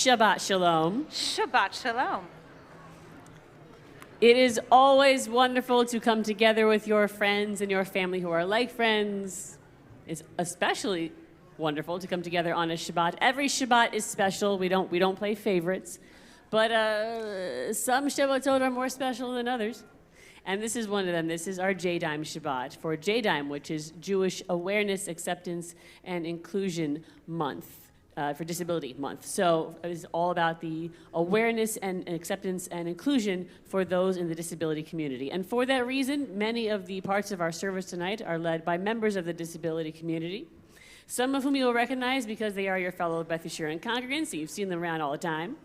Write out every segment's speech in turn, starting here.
Shabbat Shalom. Shabbat Shalom. It is always wonderful to come together with your friends and your family who are like friends. It's especially wonderful to come together on a Shabbat. Every Shabbat is special. We don't play favorites, but some Shabbatot are more special than others. And this is one of them. This is our J-Dime Shabbat for J-Dime, which is Jewish Awareness, Acceptance, and Inclusion Month. For Disability Month. So it's all about the awareness and acceptance and inclusion for those in the disability community. And for that reason, many of the parts of our service tonight are led by members of the disability community, some of whom you will recognize because they are your fellow Beth Yeshurun congregants, so you've seen them around all the time.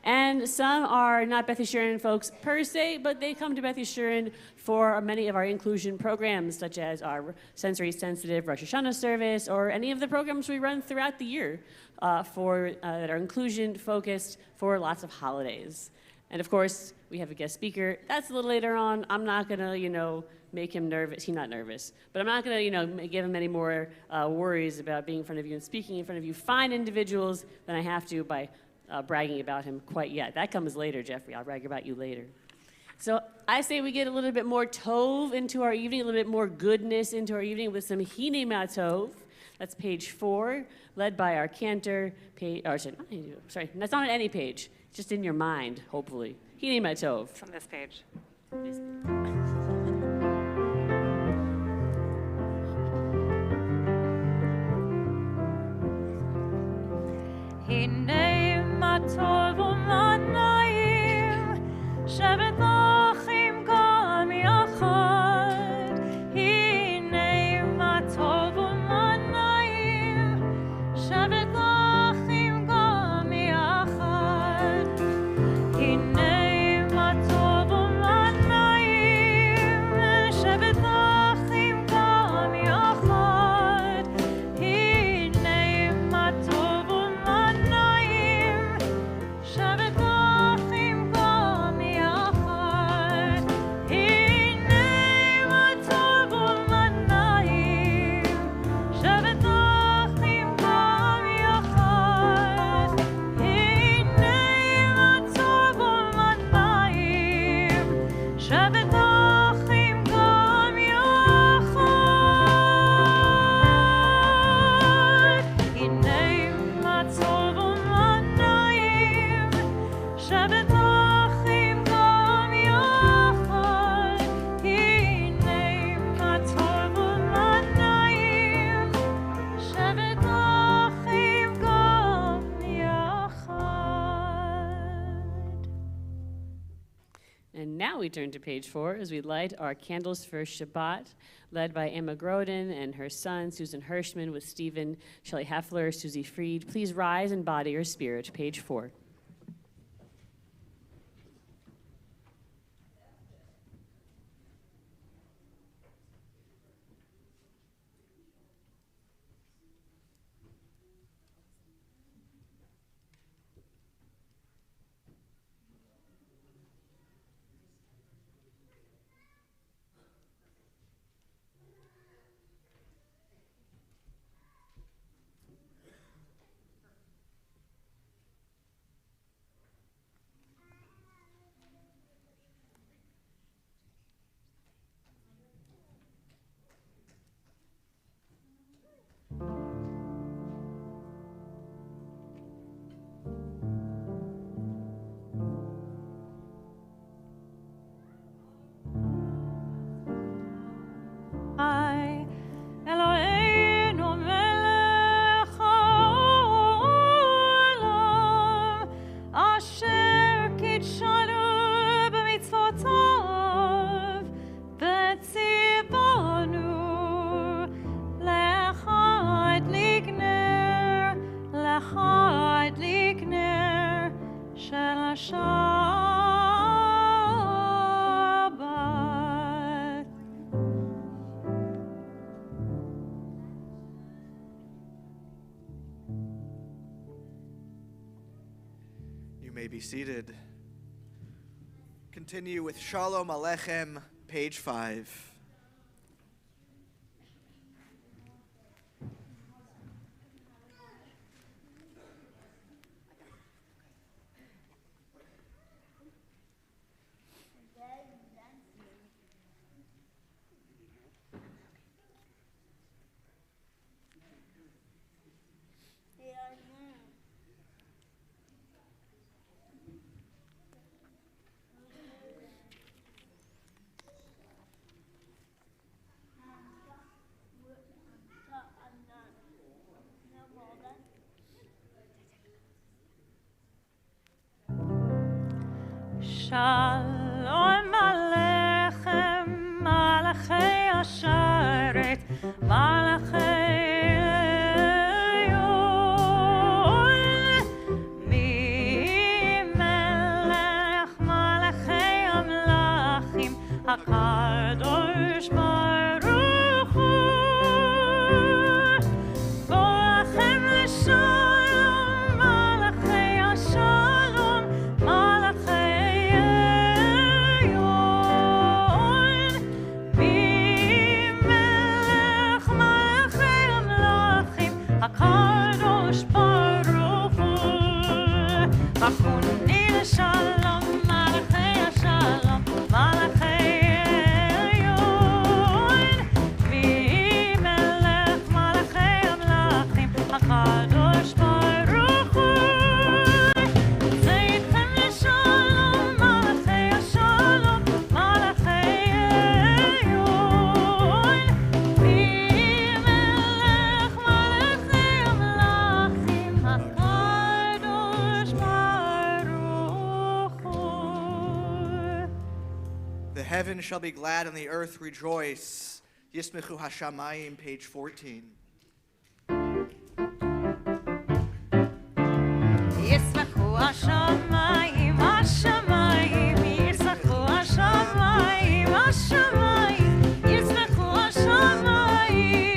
And some are not Beth Yeshurun folks per se, but they come to Beth Yeshurun for many of our inclusion programs, such as our sensory sensitive Rosh Hashanah service, or any of the programs we run throughout the year that are inclusion focused for lots of holidays. And of course, we have a guest speaker. That's a little later on. I'm not gonna, make him nervous. He's not nervous, but I'm not gonna, give him any more worries about being in front of you and speaking in front of you fine individuals than I have to by bragging about him quite yet. That comes later, Jeffrey. I'll brag about you later. So I say we get a little bit more tov into our evening, a little bit more goodness into our evening with some Hine Tov. That's page 4, led by our cantor. Sorry, that's not on any page. It's just in your mind, hopefully. Hine Tov. It's on this page. Hine Tov u'manayim, shevet achim gam yachad. Hine Tov u'manayim, shevet achim gam yachad. Hine Tov u'manayim, shevet achim gam yachad. Hine Tov u'manayim, shevet achim gam yachad. Hine Tov u'manayim, shevet achim gam yachad. Hine Tov u'manayim, shevet achim gam yachad. Hine Tov u'manayim, shevet achim gam yachad. Hine Tov u'manayim, shevet achim gam yachad. And now we turn to page 4 as we light our candles for Shabbat, led by Emma Groden and her son, Susan Hirschman, with Stephen, Shelley Heffler, Susie Freed. Please rise in body or spirit, page 4. Eloheinu melech haolam, asher kitshanu b'mitzvotav, v'tzivanu l'chad likner shel Shabbat. You may be seated. Continue with Shalom Aleichem, page 5. Shalom Aleichem, Malachei Asharet, Malachei Elyon, Melech Malachei Amlachim, HaKadosh Baruch Hu, Boachem L'Shalom, Malachei Ashalom, Malachei Elyon, Melech Malachei Amlachim, HaKadosh Baruch Hu, Achuni L'Shalom, Malachei Ashalom, Malachei Elyon, Melech Malachei Amlachim, HaKadosh Baruch Hu, Zeitchem L'Shalom, Malachei Ashalom, Malachei Elyon, Melech Malachei Amlachim, HaKadosh Baruch Hu. The heavens shall be glad and the earth rejoice. Yismechu Hashamayim, page 14. ישמחו השמיים, השמיים, ישמחו השמיים, השמיים, ישמחו השמיים,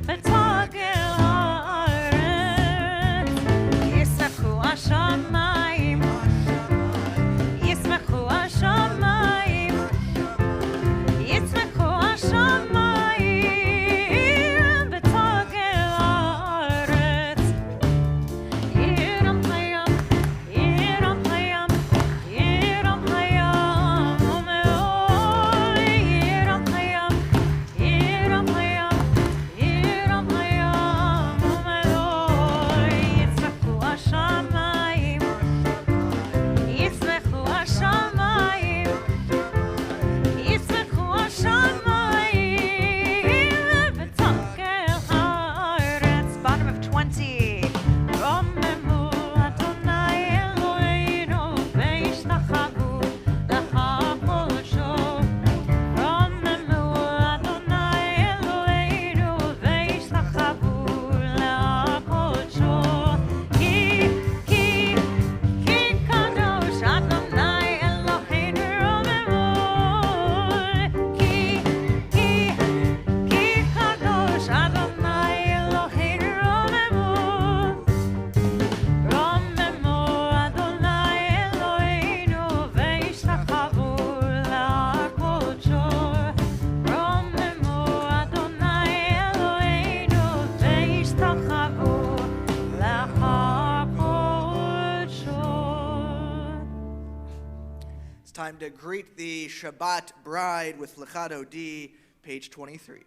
ותגל הארץ. ישמחו השמיים, ישמחו השמיים, ישמחו השמיים, ותגל הארץ. Yiram hayam, yiram hayam, yiram hayam, umeoy. Yiram hayam, yiram hayam, yiram hayam, umeoy. Yitzmechu hashamayim, yitzmechu hashamayim, yitzmechu hashamayim, v'tagel haaretz. Bottom of 20. רוממו אדוני אלוהינו והשתחוו לך קודשו. רוממו אדוני אלוהינו והשתחוו לך קודשו. כי קדוש אדוני אלוהינו רוממו. כי קדוש אדוני אלוהינו רוממו. רוממו אדוני אלוהינו והשתחוו לקודשו. רוממו אדוני אלוהינו והשתחוו לקודשו. It's time to greet the Shabbat bride with Lechato D, page 23.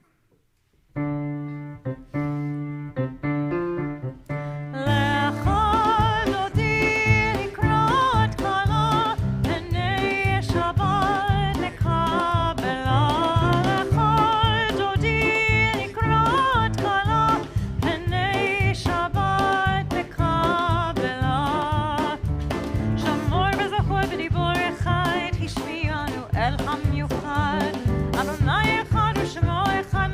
לכל דודי לקרות כלה, פני שבת לקבלה. לכל דודי לקרות כלה, פני שבת לקבלה. שמור וזכור בדיבור אחד, השמיענו אל המיוחד. אדוני אחד ושמו אחד,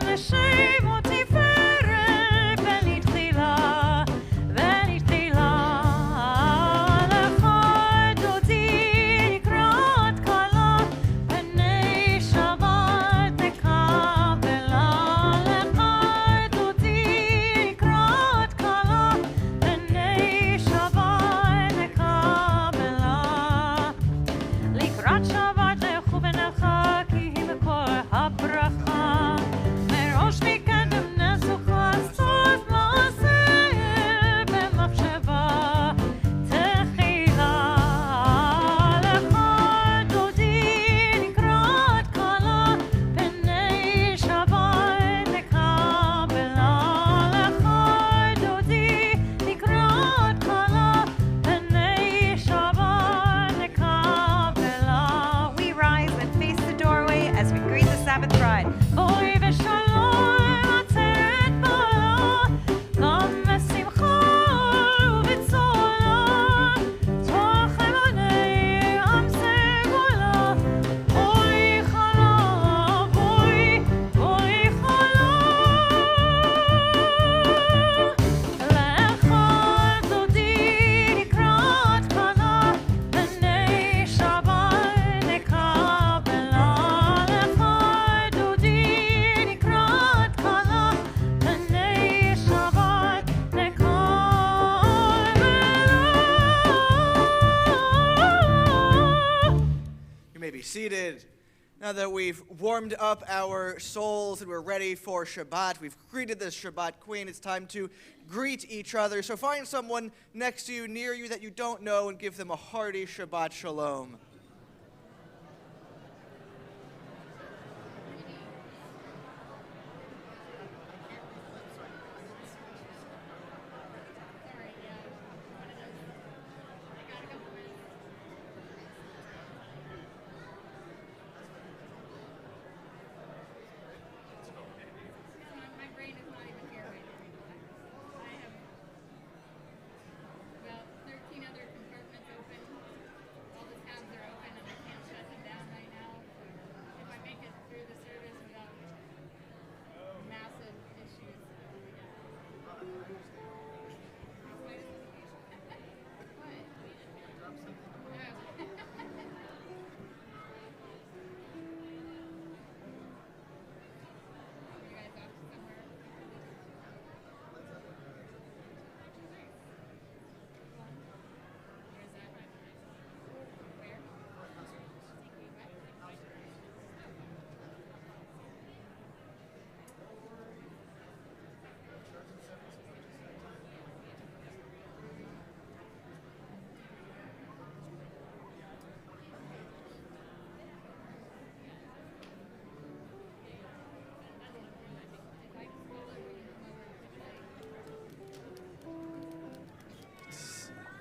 seated. Now that we've warmed up our souls and we're ready for Shabbat, we've greeted the Shabbat Queen, it's time to greet each other. So find someone next to you, near you, that you don't know, and give them a hearty Shabbat Shalom.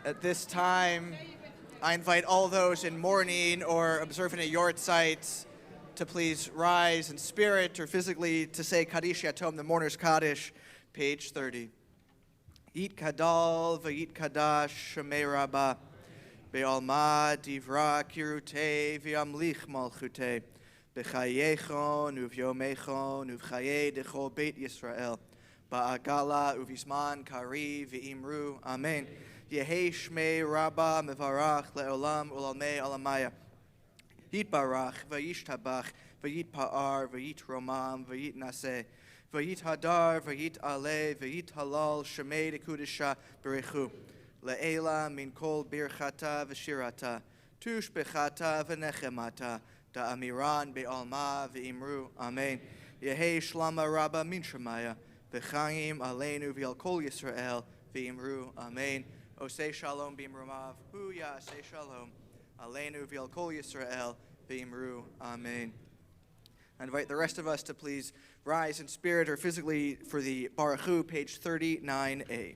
At this time, I invite all those in mourning or observing a yard site to please rise in spirit or physically to say Kaddish Yatom, the mourner's Kaddish, page 30. Yit Kadal v'yit Kadash Shemei Rabbah Be'alma Divra Kirute v'yamlich Malchute B'chayechon uv'yomechon uv'chaye dechol Beit Yisrael Ba'agala uv'isman kari v'imru. Amen. Yehei Shmei Rabbah Mevarach Le'olam Ulalmei Alamaya. Yit Barach v'yishtabach v'yit Pa'ar v'yit Romam v'yit Naseh v'yit Hadar v'yit Ale v'yit Halal Shemei Dekudisha Berechu Le'ela min kol birchata v'shirata tush bechata v'nechemata da'amiran be'alma v'imru. Amen. Yehei Shlama Rabbah min Shemaya v'chaim aleinu v'al kol Yisrael v'imru. Amen. Osei Shalom b'imrumav hu ya'asei Shalom aleinu v'al kol Yisrael v'imru. Amen. I invite the rest of us to please rise in spirit or physically for the Baruch Hu, page 39a.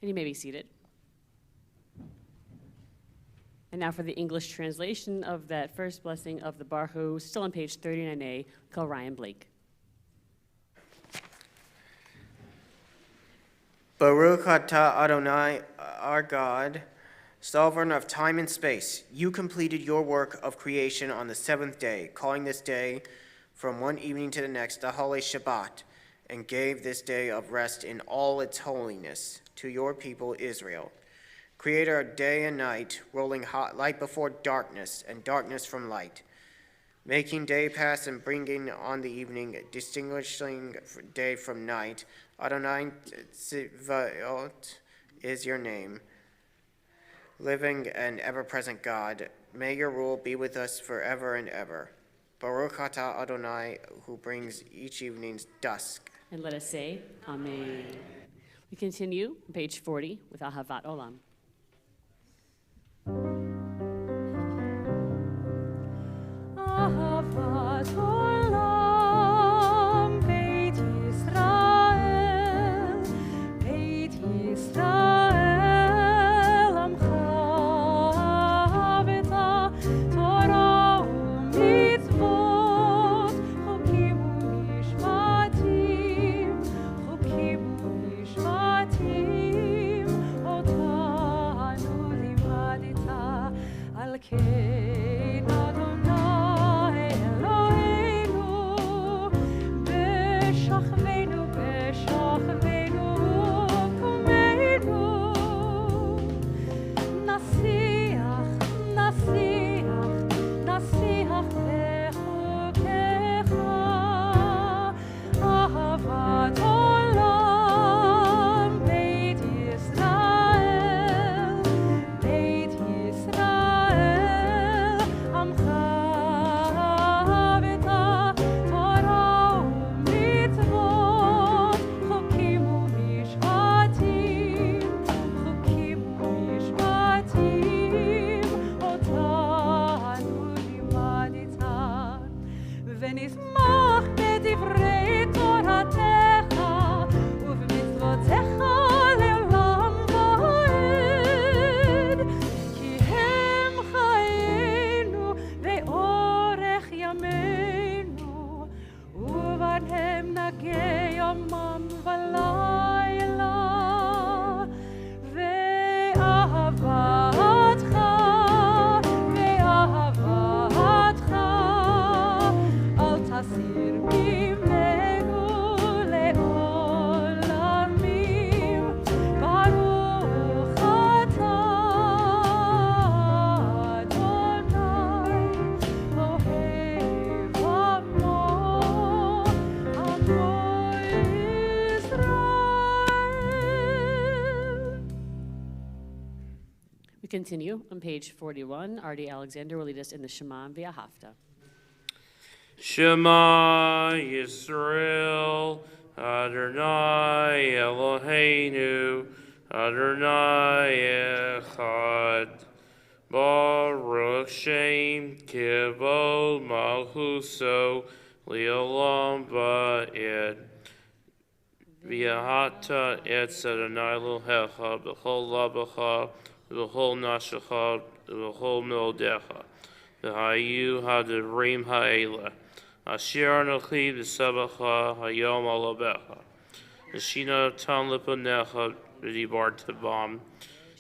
And you may be seated. And now for the English translation of that first blessing of the Baruch Hu, still on page 39a, we call Ryan Blake. Baruch atah Adonai, our God, sovereign of time and space. You completed your work of creation on the seventh day, calling this day from one evening to the next the holy Shabbat, and gave this day of rest in all its holiness to your people Israel. Creator of day and night, rolling hot light before darkness and darkness from light, making day pass and bringing on the evening, distinguishing day from night. Adonai Tzvaot is your name, living and ever-present God. May your rule be with us forever and ever. Baruch atah Adonai, who brings each evening's dusk. And let us say, Amen. We continue on page 40 with Ahavat Olam. אהבת עולם, בית ישראל, בית ישראל, עמך אהבת, תורה ומצוות, חוקים ומשפטים, חוקים ומשפטים, אותנו לימדת, על כן אדוני ונשמח בדברי תורתך ובמצוותיך לעולם ועד, כי הם חיינו ואורך ימינו, ובהם נגי יומם ולילה, ואהבתך תסיר ממנו לעולמים, ברוך אתה אדוני, אוהב עמו, עמו ישראל. We continue on page 41. R.D. Alexander will lead us in the Shema V'Ahavta. Shema Yisrael, Adonai Eloheinu, Adonai Echad. Baruch Shem Kivod Malchuso Leolam Va'ed. V'yahata etz Adonai Elohecha b'chol labacha b'chol nashecha b'chol mildecha. V'hayu hadivrim ha'ela. Asher anochi b'sebacha hayom alabecha. Neshina tan leponecha v'dibarta bam.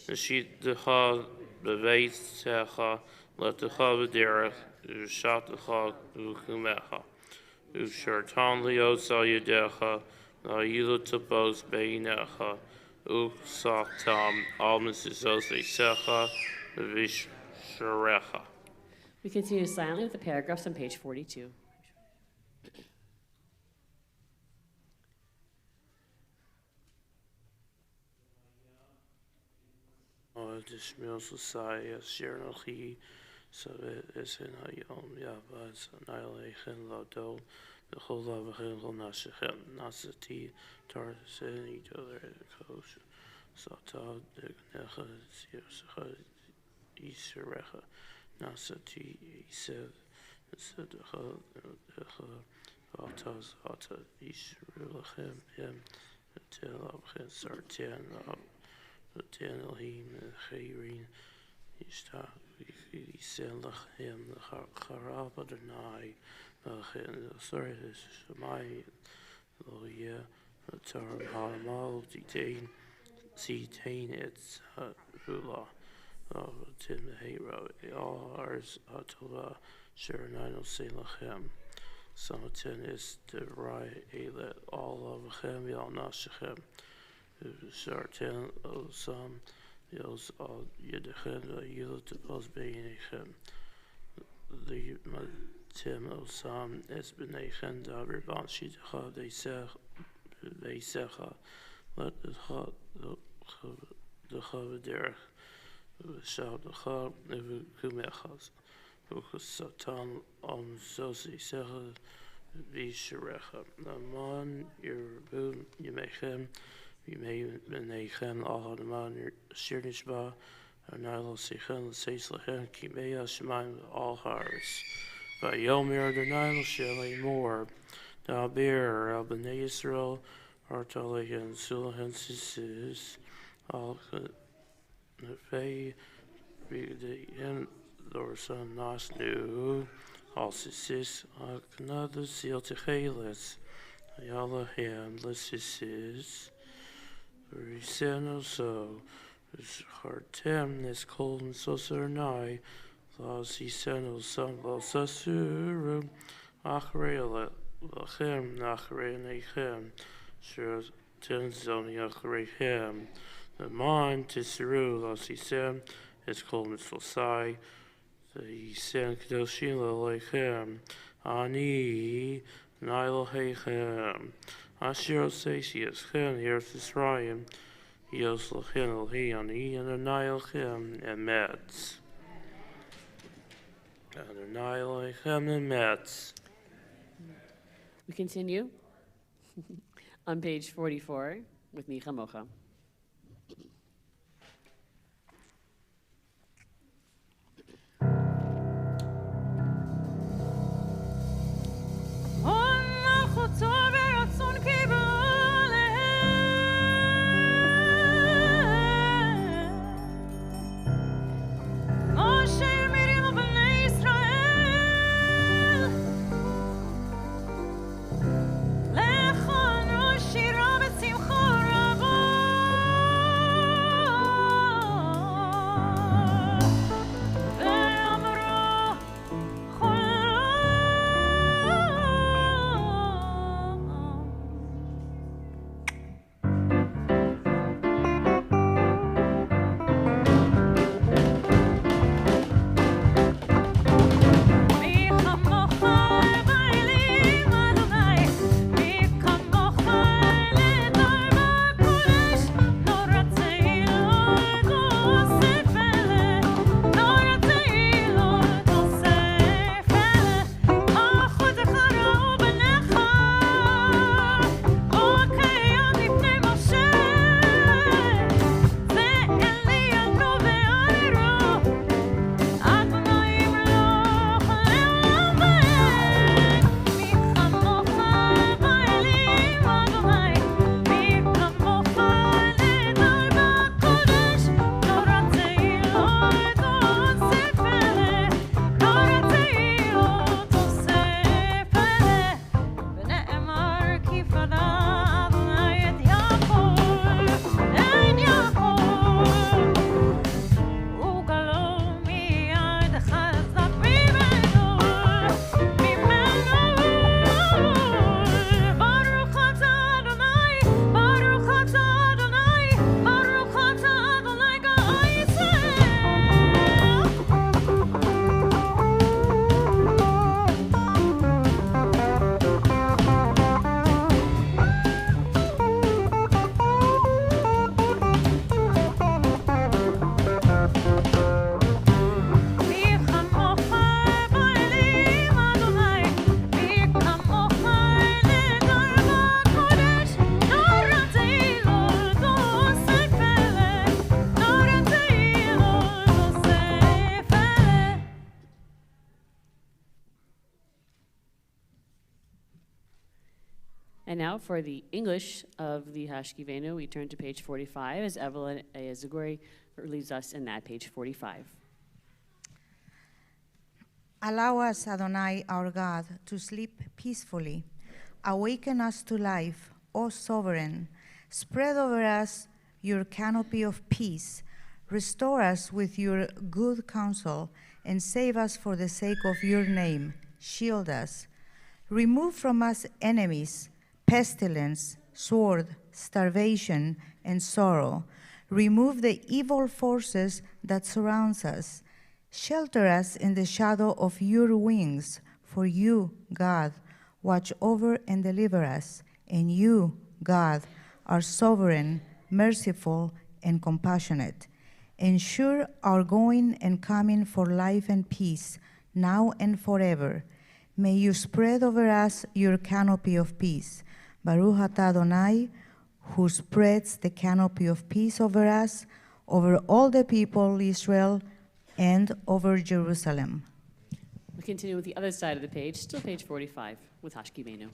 Neshitecha b'veitecha letecha v'derech v'shatecha v'chumecha. V'shartan lios al yadecha v'hayu topos beinecha u'sachtam al mesizos v'secha v'visharecha. We continue silently with the paragraphs on page 42. Dishmil Society, Asher Nochi, Savet Esen Hayom, Yavad, Sanailechem, Ladol, Bechola, Bechel, Nashechem, Nasati, Tarsen, Idol, Kosh, Sata, Necha, Sirsecha, Iserecha, Nasati, Isev, Sedecha, Atas, Ata, Isrelechem, Hem, Telabchen, Sartan, Ten Elohim, Chayrin, Ishtah, Yisel Lachem, Charab Adonai, sorry, Shemai, Loya, Taram Halamal, Zitain, Etz, Hula, Tin Hero, all ours, Atova, Sheranino, Selachem, Samatin is the Rai, Elet, all of Chem, Yal Nashechem. Sartan Osam Yos al Yedechem, Yilut Os Beinechem. The Tim Osam Es Benechem, Daber Ban Shidecha, Veisecha, let the Chavaderech, Shabbat, Kumechas, Satan, Zosi Secha, Visharecha, Naman, Yerbu, Yemechem, Yemechem, Ahadaman, Shirnishba, Nilo Sichem, Seislachem, Kimea, Shemaim, all Hars. Vayomir, the Nile Shelley Moore, Dabir, Albany Israel, Artalehan, Sulahensis, Al Fay, the end, Dorson, Nasnu, Alcisis, Aknada, Seal Techelis, Yalahan, Lysis, Riseno, so. Hartem is cold and so nigh, Los Iseno, some Los Asurum, Achrele, Lachem, Nachre, Nechem, Sure, Tenzoni, Achrehem, the Mon, Tisseru, Los Isem, is cold and Fosai, the Isen Kedoshila, Lechem, Ani, Nilo Hechem, Ashiro Sasius, Chen, Yerthis Ryan, Yos Lachin Elhi and the Nile Chem and Mets. And the Nile Chem and Mets. We continue on page 44 with Micha Mocha. And now for the English of the Hashkivenu, we turn to page 45 as Evelyn Ayazagori leads us in that page 45. Allow us, Adonai, our God, to sleep peacefully. Awaken us to life, O Sovereign. Spread over us your canopy of peace. Restore us with your good counsel, and save us for the sake of your name. Shield us. Remove from us enemies, pestilence, sword, starvation, and sorrow. Remove the evil forces that surrounds us. Shelter us in the shadow of your wings, for you, God, watch over and deliver us, and you, God, are sovereign, merciful, and compassionate. Ensure our going and coming for life and peace, now and forever. May you spread over us your canopy of peace. Baruch atah Adonai, who spreads the canopy of peace over us, over all the people Israel, and over Jerusalem. We continue with the other side of the page, still page 45, with Hashkivenu.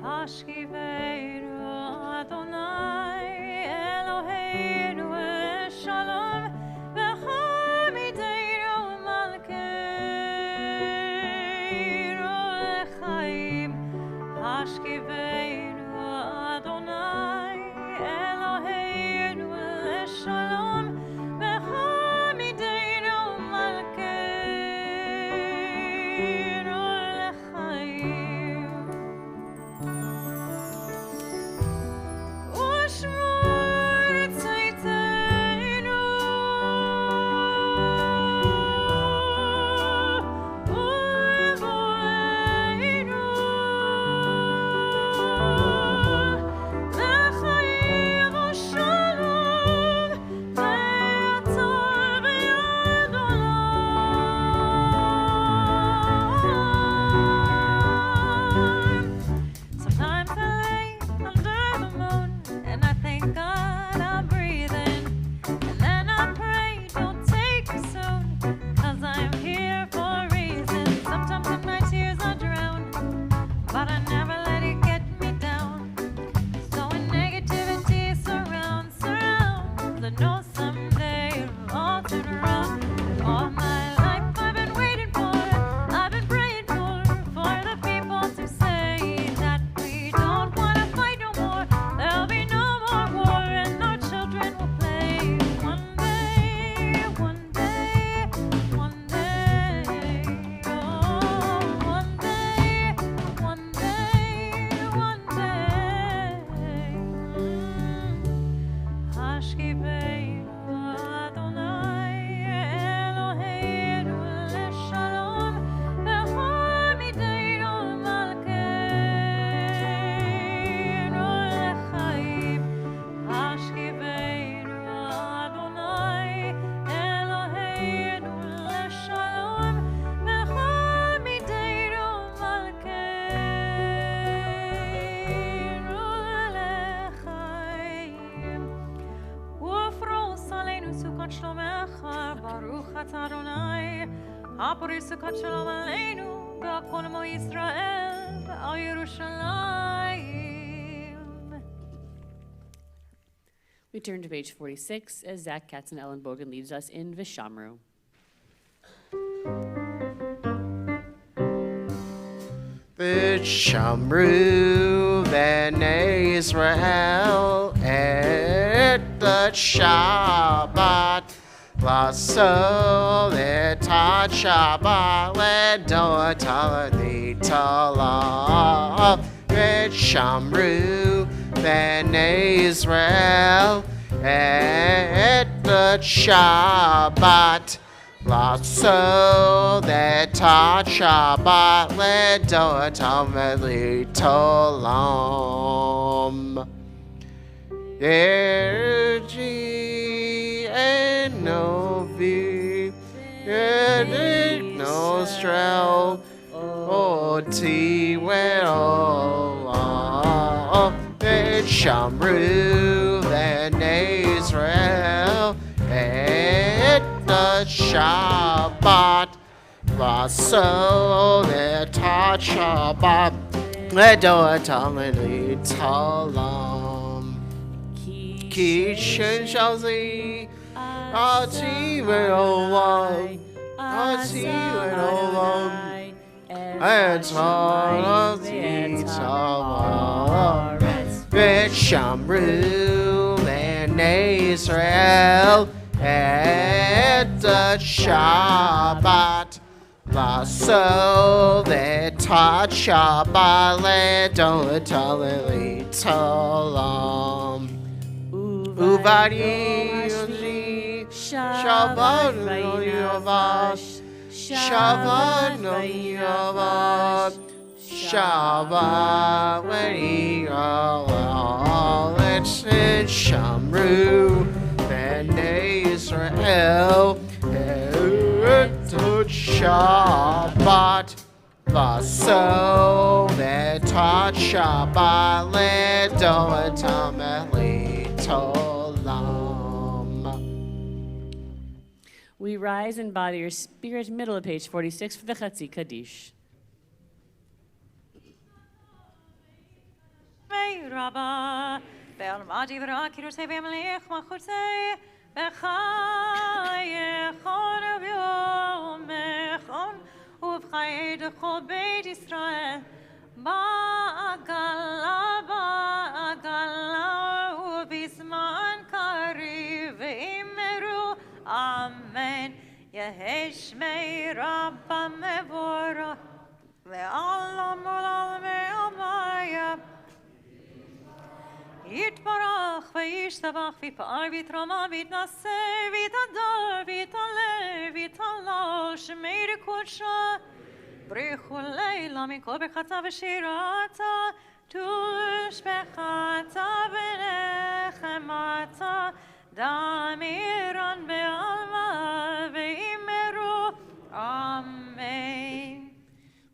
Hashkivenu Adonai Eloheinu Shalom v'chamideinu malkeinu lechaim. Hashkivenu Adonai Eloheinu Shalom v'chamideinu malkeinu lechaim. Ushmor tzaytenu u'evoenu l'chaim u'shalom ve'atar v'yad olam. Sometimes I lay under the moon and I thank God I'm breathing. And then I pray, don't take me soon, 'cause I'm here for a reason. Sometimes in my tears I drown, but I never let it get me down. So when negativity surrounds, I know someday it'll all turn around. All my life I've been waiting for, I've been praying for the people to say that we don't want to fight no more. There'll be no more war and our children will play. One day, one day, one day, oh, one day, one day, one day. Hashkivenu Adonai Eloheinu leshalom v'chamideinu malkeinu lechaim. Hashkivenu Adonai Eloheinu leshalom v'chamideinu malkeinu lechaim. Ufros aleinu sukkot shlomecha, Baruch atah Adonai, hapori sukkot shalom aleinu, v'akol mo Yisrael, v'al Yerushalayim. We turn to page 46 as Zach Katz and Ellen Bogan leads us in Vishamru. V'shamru b'nei Israel et the Shabbat, Lasso et Shabbat ledot l'italah. V'shamru b'nei Israel et the Shabbat, Lasso that Shabbat ledotam velitolam. Ergi enovi edik nostrel oti weolam. Et shamru b'nei Israel et the Shabbat, Lasso that Shabbat ledotam velitolam. Ki shen shazi ati ve'olam, ati ve'olam, et ati talar. V'shamru b'nei Bnei Israel et Shabbat. Vaso vetat Shabbat ledoletalit olam. Uvadi Shabbat Yavad. Shabbat Yavad. Shabbat Yavad. Let's Shamru Bnei Israel et Shabbat. Vaso vetat Shabbat ledoletalit olam. We rise in body or spirit, middle of page 46 for the Chatzi Kaddish. Rabba, Be'almadi v'rakirusei v'yamelech machutei, B'chayechon u'vyomechon, U'v'chayei d'chol Beit Yisrael, Ba'agala, U'bizman kariv v'imeru, Amen. Yehi shmei Rabba mevorach, Le'alam olam ve'amaya. Yitbarach v'yishtabach v'yipar v'yitrama v'yitnaseh v'yitadar v'yitaleh v'yitalal shmei rekodsha brichu leila mikol bechata v'shirata tush bechata v'nechemata damiran be'alma v'imeru. Amen.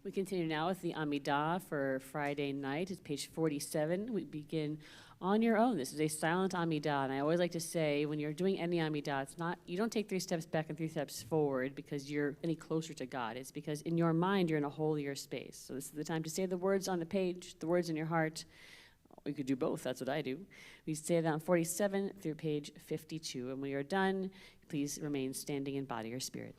We continue now with the Amidah for Friday night. It's page 47. We begin on your own. This is a silent Amidah, and I always like to say when you're doing any Amidah, it's not, you don't take 3 steps back and 3 steps forward because you're any closer to God. It's because in your mind you're in a holier space. So this is the time to say the words on the page, the words in your heart. You could do both. That's what I do. We say that on 47 through page 52, and when you're done, please remain standing in body or spirit.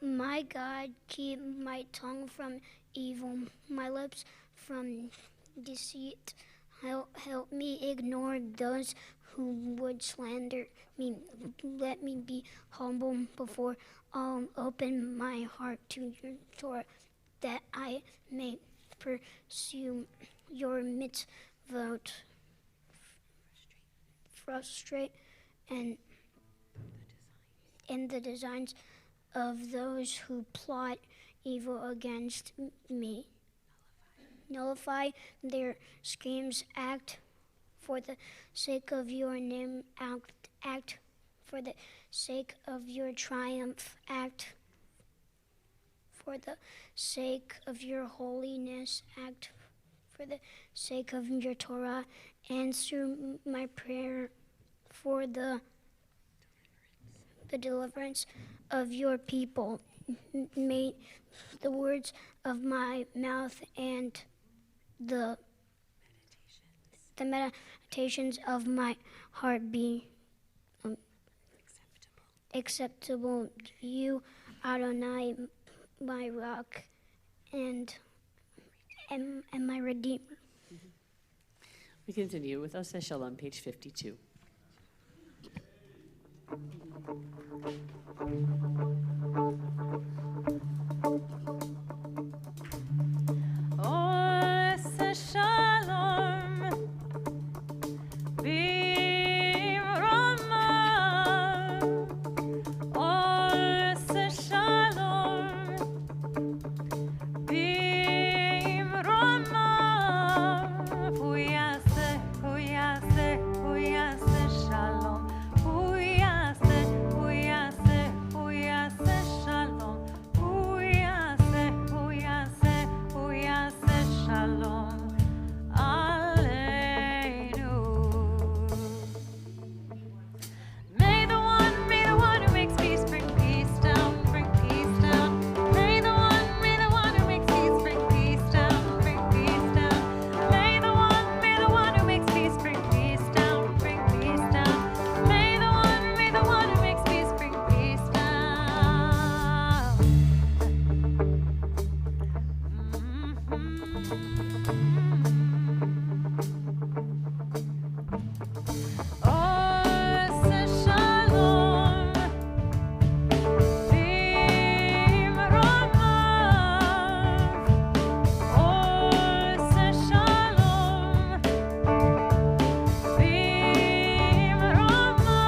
My God, keep my tongue from evil, my lips from deceit. Help me ignore those who would slander me. Let me be humble before open my heart to your Torah, that I may pursue your mitzvot, frustrate and the designs of those who plot evil against me. Nullify their schemes, act for the sake of your name, act for the sake of your triumph, act for the sake of your holiness, act for the sake of your Torah. Answer my prayer for the deliverance of your people. May the words of my mouth and the meditations of my heart be acceptable to you, Adonai, my rock and my redeemer. We continue with Oseh Shalom, page 52. Oseh Shalom, B'Rama. Oseh Shalom, B'Rama. Hu yaseh shalom. Hu yaseh shalom. Hu yaseh shalom. Aleinu. May the one who makes peace bring peace down, bring peace down. May the one who makes peace bring peace down, bring peace down. May the one who makes peace bring peace down, bring peace down. May the one who makes peace bring peace down. Oseh Shalom, B'Rama. Oseh Shalom, B'Rama.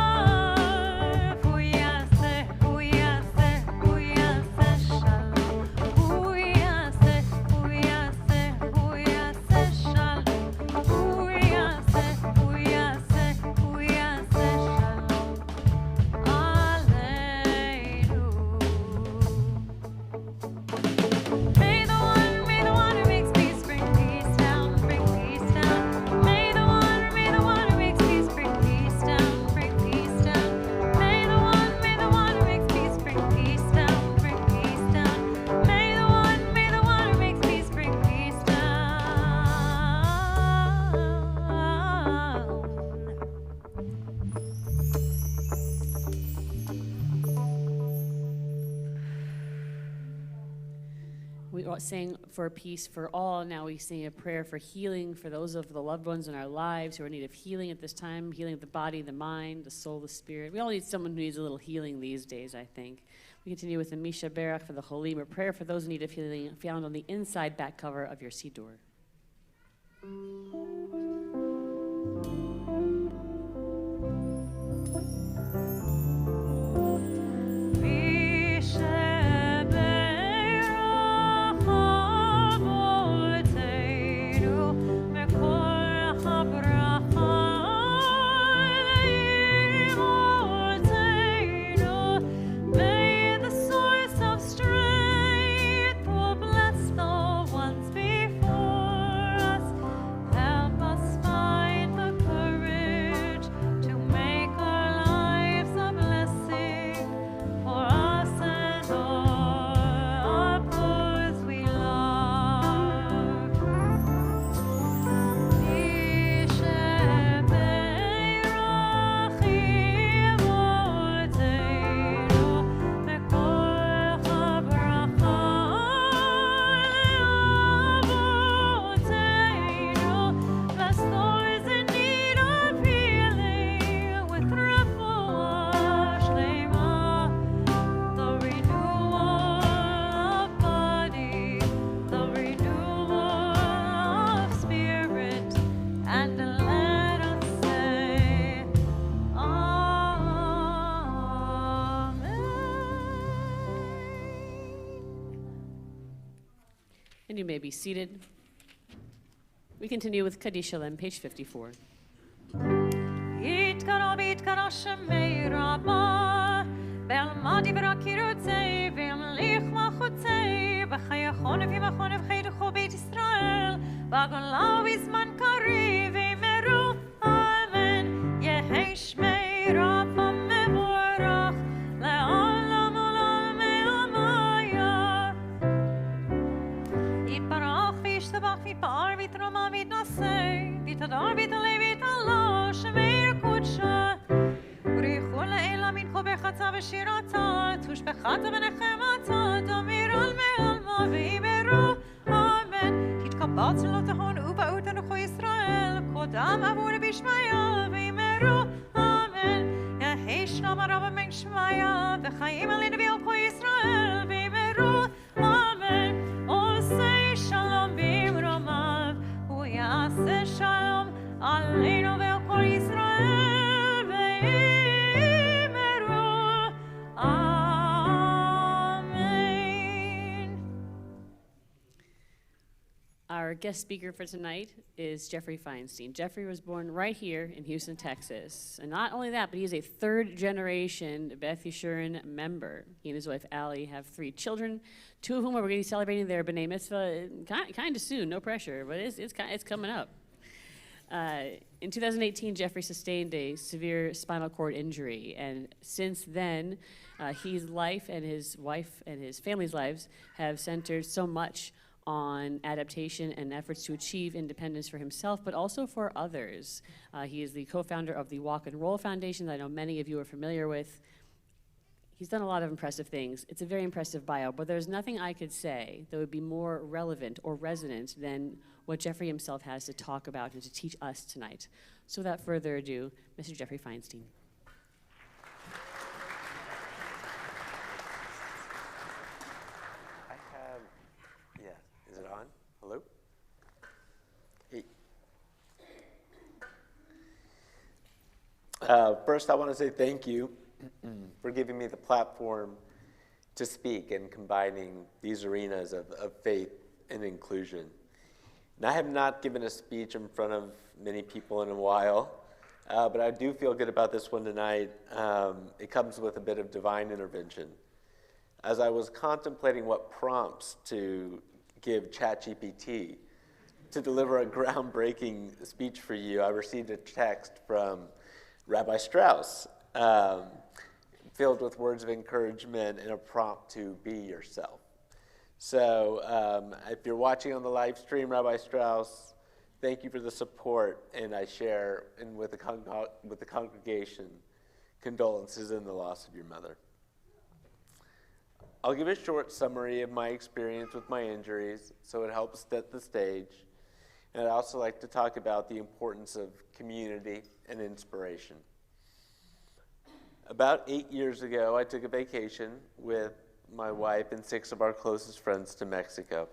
Hu yaseh shalom. Hu yaseh shalom. Hu yaseh shalom. Aleinu. May the one who makes peace bring peace down, bring peace down. May the one who makes peace bring peace down, bring peace down. May the one who makes peace bring peace down, bring peace down. May the one who makes peace bring peace down. We sang for peace for all. Now we sing a prayer for healing for those of the loved ones in our lives who are in need of healing at this time, healing of the body, the mind, the soul, the spirit. We all need someone who needs a little healing these days, I think. We continue with the Misha Berach for the Cholim, a prayer for those in need of healing found on the inside back cover of your Siddur. May the source of strength, oh bless the ones before us. And you may be seated. We continue with Kaddish Shalem, page 54. יתקרא ויתקרא שמי רבה, ואלמדי ורקירותי, ואמליך מחוצי, וחייכון ומחון וחייכו בית ישראל, בגולה ובזמן קריב, ואמרו אמן, יהי שמי רבה מבורך, לעולם ולעולמי עלמיה. יתברך וישתבח ויתפאר ויתרומם ויתנשא, ויתהדר ויתעלה ויתעלה, שמי קודשה. בריחו לאלה מנחו בחצה ושירתה, תושבחת ונחמתה, דמיר על מעלמה ואמרו אמן. תתקבץ לא תהון ובאות אנוכו ישראל, קודם עבור בשמיה ואמרו אמן. יהי שלום הרב מן שמיה, וחיים על נביא על כל ישראל ואמרו אמן. עושה שלום במרומיו, הוא יעשה שלום עלינו ועל כל ישראל ואמרו amen. Our guest speaker for tonight is Jeffrey Feinstein. Jeffrey was born right here in Houston, Texas. And not only that, but he is a third-generation Beth Yeshurun member. He and his wife, Allie, have 3 children, 2 of whom are going to be celebrating their B'nai Mitzvah kind of soon, no pressure, but it's coming up. In 2018, Jeffrey sustained a severe spinal cord injury, and since then, his life and his wife and his family's lives have centered so much on adaptation and efforts to achieve independence for himself, but also for others. He is the co-founder of the Walk and Roll Foundation that I know many of you are familiar with. He's done a lot of impressive things. It's a very impressive bio, but there's nothing I could say that would be more relevant or resonant than what Jeffrey himself has to talk about and to teach us tonight. So without further ado, Mr. Jeffrey Feinstein. Is it on? Hello? Hey. First, I want to say thank you for giving me the platform to speak and combining these arenas of faith and inclusion. And I have not given a speech in front of many people in a while, but I do feel good about this one tonight. It comes with a bit of divine intervention. As I was contemplating what prompts to give ChatGPT to deliver a groundbreaking speech for you, I received a text from Rabbi Strauss, filled with words of encouragement and a prompt to be yourself. So if you're watching on the live stream, Rabbi Strauss, thank you for the support, and I share with the congregation condolences in the loss of your mother. I'll give a short summary of my experience with my injuries so it helps set the stage. And I'd also like to talk about the importance of community and inspiration. About 8 years ago, I took a vacation with my wife and 6 of our closest friends to Mexico.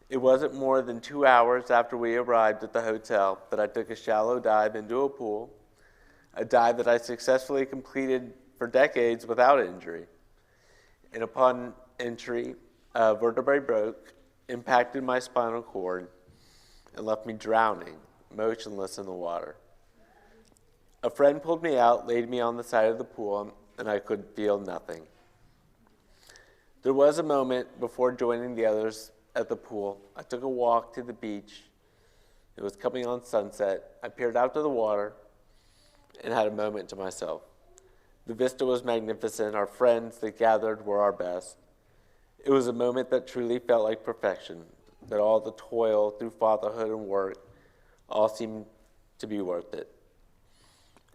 It wasn't more than 2 hours after we arrived at the hotel that I took a shallow dive into a pool, a dive that I successfully completed for decades without injury. And upon entry, a vertebrae broke, impacted my spinal cord, and left me drowning, motionless in the water. A friend pulled me out, laid me on the side of the pool, and I could feel nothing. There was a moment before joining the others at the pool. I took a walk to the beach. It was coming on sunset. I peered out to the water and had a moment to myself. The vista was magnificent. Our friends that gathered were our best. It was a moment that truly felt like perfection, that all the toil through fatherhood and work all seemed to be worth it.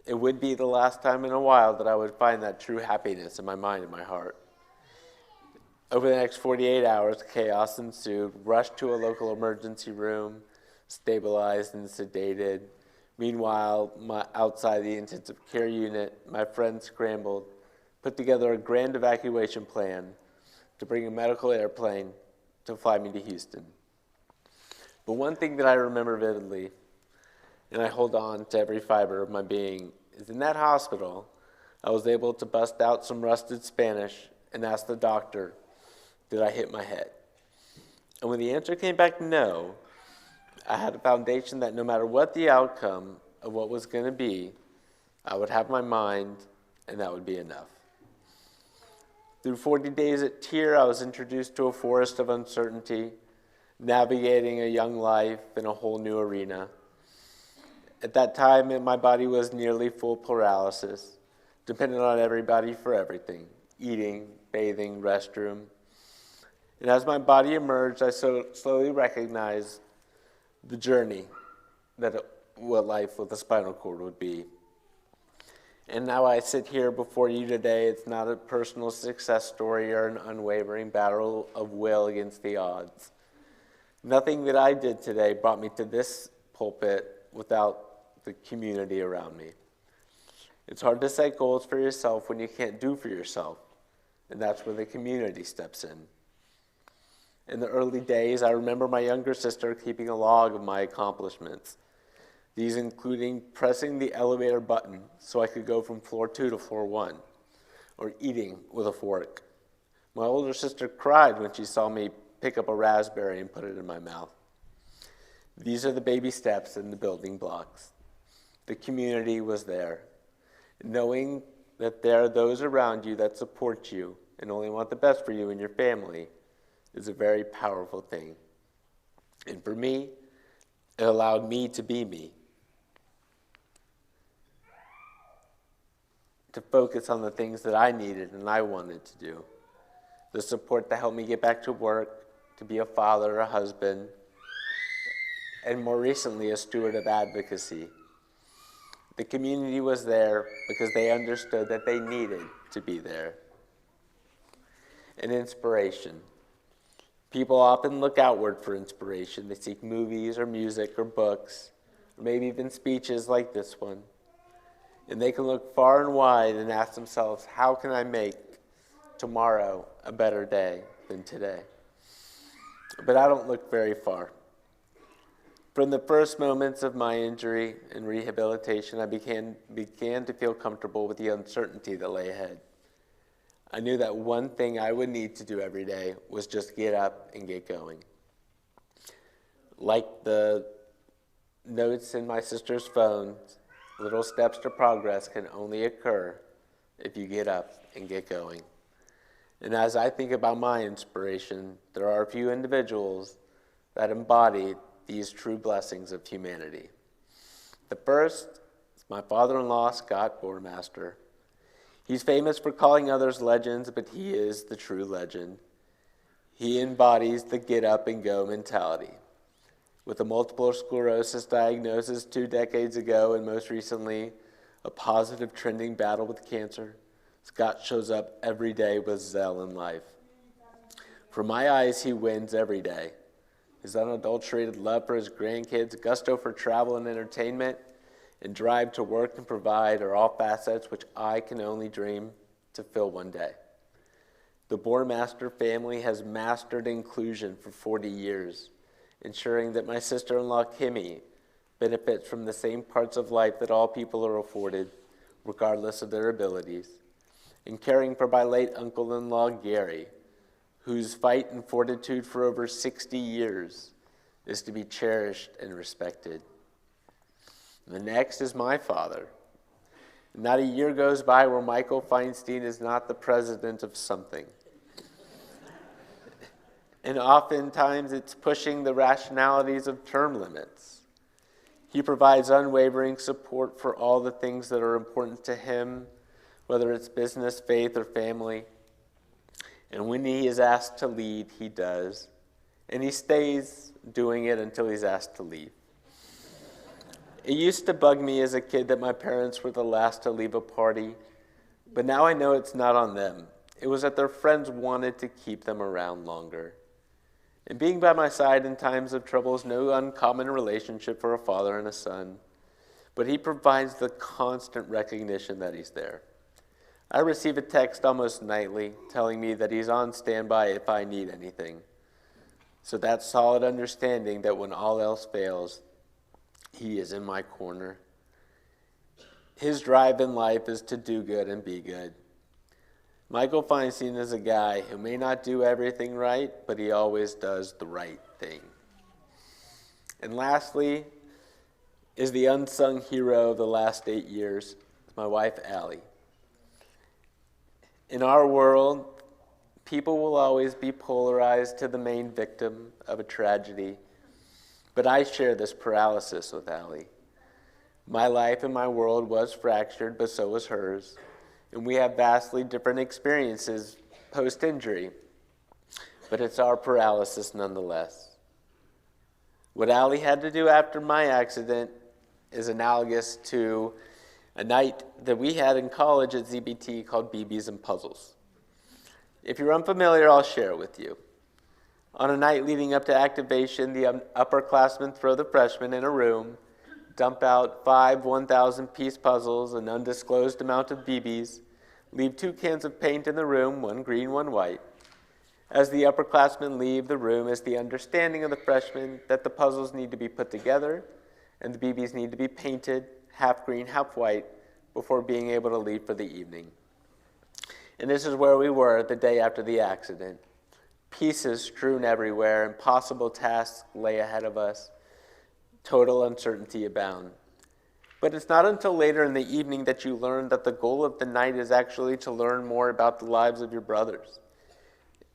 It would be the last time in a while that I would find that true happiness in my mind and my heart. Over the next 48 hours, chaos ensued. Rushed to a local emergency room, stabilized and sedated. Meanwhile, outside the intensive care unit, my friends scrambled, put together a grand evacuation plan to bring a medical airplane to fly me to Houston. But one thing that I remember vividly, and I hold on to every fiber of my being, is in that hospital, I was able to bust out some rusted Spanish and ask the doctor, did I hit my head? And when the answer came back no, I had a foundation that no matter what the outcome of what was going to be, I would have my mind, and that would be enough. Through 40 days at Tier, I was introduced to a forest of uncertainty, navigating a young life in a whole new arena. At that time, my body was nearly full paralysis, dependent on everybody for everything, eating, bathing, restroom. And as my body emerged, I slowly recognized the journey that what life with a spinal cord would be. And now I sit here before you today. It's not a personal success story or an unwavering battle of will against the odds. Nothing that I did today brought me to this pulpit without the community around me. It's hard to set goals for yourself when you can't do for yourself, and that's where the community steps in. In the early days, I remember my younger sister keeping a log of my accomplishments. These including pressing the elevator button so I could go from floor 2 to floor 1, or eating with a fork. My older sister cried when she saw me pick up a raspberry and put it in my mouth. These are the baby steps and the building blocks. The community was there. Knowing that there are those around you that support you and only want the best for you and your family is a very powerful thing. And for me, it allowed me to be me. To focus on the things that I needed and I wanted to do. The support to help me get back to work, to be a father, a husband, and more recently, a steward of advocacy. The community was there because they understood that they needed to be there. And inspiration. People often look outward for inspiration. They seek movies or music or books, or maybe even speeches like this one. And they can look far and wide and ask themselves, how can I make tomorrow a better day than today? But I don't look very far. From the first moments of my injury and rehabilitation, I began to feel comfortable with the uncertainty that lay ahead. I knew that one thing I would need to do every day was just get up and get going. Like the notes in my sister's phone, little steps to progress can only occur if you get up and get going. And as I think about my inspiration, there are a few individuals that embody these true blessings of humanity. The first is my father-in-law, Scott Bourmaster. He's famous for calling others legends, but he is the true legend. He embodies the get up and go mentality. With a multiple sclerosis diagnosis 2 decades ago, and most recently, a positive trending battle with cancer, Scott shows up every day with zeal in life. From my eyes, he wins every day. His unadulterated love for his grandkids, gusto for travel and entertainment, and drive to work and provide are all facets which I can only dream to fill one day. The Bourmaster family has mastered inclusion for 40 years, ensuring that my sister-in-law, Kimmy, benefits from the same parts of life that all people are afforded, regardless of their abilities, and caring for my late uncle-in-law, Gary, whose fight and fortitude for over 60 years is to be cherished and respected. The next is my father. Not a year goes by where Michael Feinstein is not the president of something. And oftentimes it's pushing the rationalities of term limits. He provides unwavering support for all the things that are important to him, whether it's business, faith, or family. And when he is asked to lead, he does. And he stays doing it until he's asked to leave. It used to bug me as a kid that my parents were the last to leave a party, but now I know it's not on them. It was that their friends wanted to keep them around longer. And being by my side in times of trouble is no uncommon relationship for a father and a son, but he provides the constant recognition that he's there. I receive a text almost nightly telling me that he's on standby if I need anything. So that solid understanding that when all else fails, he is in my corner. His drive in life is to do good and be good. Michael Feinstein is a guy who may not do everything right, but he always does the right thing. And lastly is the unsung hero of the last 8 years, my wife, Allie. In our world, people will always be polarized to the main victim of a tragedy, but I share this paralysis with Allie. My life and my world was fractured, but so was hers, and we have vastly different experiences post-injury, but it's our paralysis nonetheless. What Allie had to do after my accident is analogous to a night that we had in college at ZBT called BBs and Puzzles. If you're unfamiliar, I'll share it with you. On a night leading up to activation, the upperclassmen throw the freshmen in a room, dump out 5 1,000-piece puzzles, an undisclosed amount of BBs, leave 2 cans of paint in the room, one green, one white. As the upperclassmen leave the room is the understanding of the freshmen that the puzzles need to be put together and the BBs need to be painted, half green, half white, before being able to leave for the evening. And this is where we were the day after the accident. Pieces strewn everywhere, impossible tasks lay ahead of us, total uncertainty abound. But it's not until later in the evening that you learn that the goal of the night is actually to learn more about the lives of your brothers.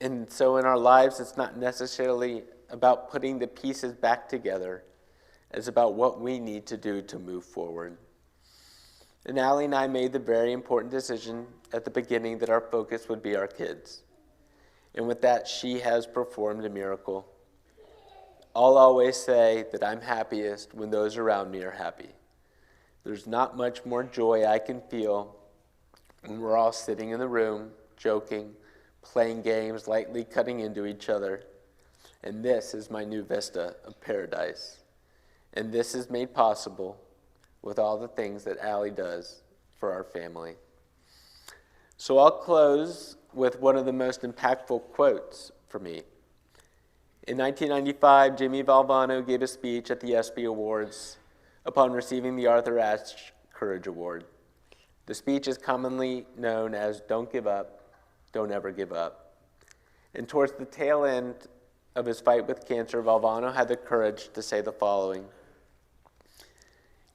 And so in our lives, it's not necessarily about putting the pieces back together. It's about what we need to do to move forward. And Allie and I made the very important decision at the beginning that our focus would be our kids. And with that, she has performed a miracle. I'll always say that I'm happiest when those around me are happy. There's not much more joy I can feel when we're all sitting in the room, joking, playing games, lightly cutting into each other. And this is my new vista of paradise. And this is made possible with all the things that Allie does for our family. So I'll close with one of the most impactful quotes for me. In 1995, Jimmy Valvano gave a speech at the ESPY Awards upon receiving the Arthur Ashe Courage Award. The speech is commonly known as "Don't give up, don't ever give up." And towards the tail end of his fight with cancer, Valvano had the courage to say the following: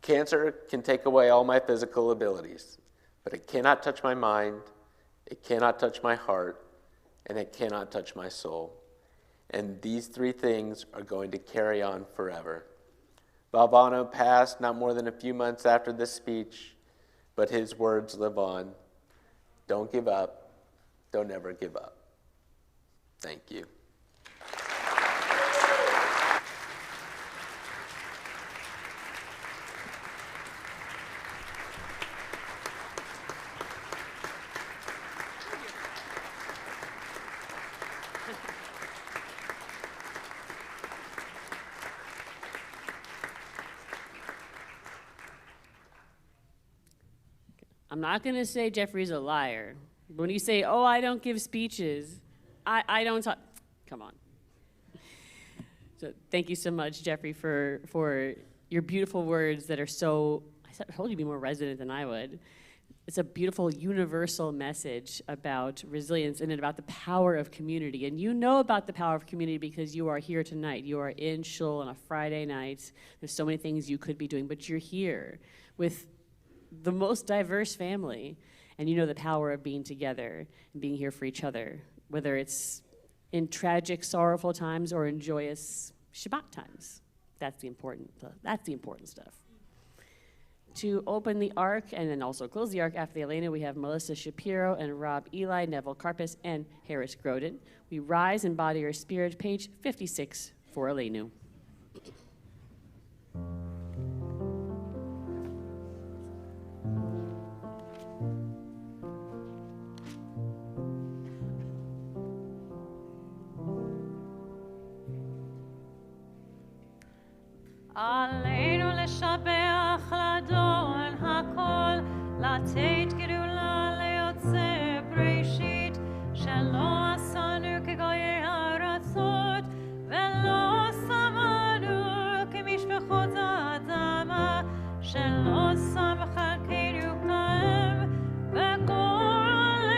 "Cancer can take away all my physical abilities, but it cannot touch my mind, it cannot touch my heart, and it cannot touch my soul. And these 3 things are going to carry on forever." Valvano passed not more than a few months after this speech, but his words live on. Don't give up, don't ever give up. Thank you. I'm not going to say Jeffrey's a liar. When you say, "Oh, I don't give speeches," I don't talk. Come on. So thank you so much, Jeffrey, for your beautiful words that are so, I told you to be more resonant than I would. It's a beautiful universal message about resilience and about the power of community. And you know about the power of community because you are here tonight. You are in Shul on a Friday night. There's so many things you could be doing, but you're here with the most diverse family, and you know the power of being together and being here for each other, whether it's in tragic, sorrowful times or in joyous Shabbat times. That's the important stuff. To open the Ark and then also close the Ark after the Elena, we have Melissa Shapiro and Rob Eli, Neville Karpus, and Harris Groden. We rise in body or spirit, page 56 for Elenu. עלינו לשבח לאדון הכל, לתת גדולה ליוצא בראשית, שלא עשנו כגויי הארצות, ולא שמנו כמשפחות האדמה, שלא שם חלקנו כהם, וגורלנו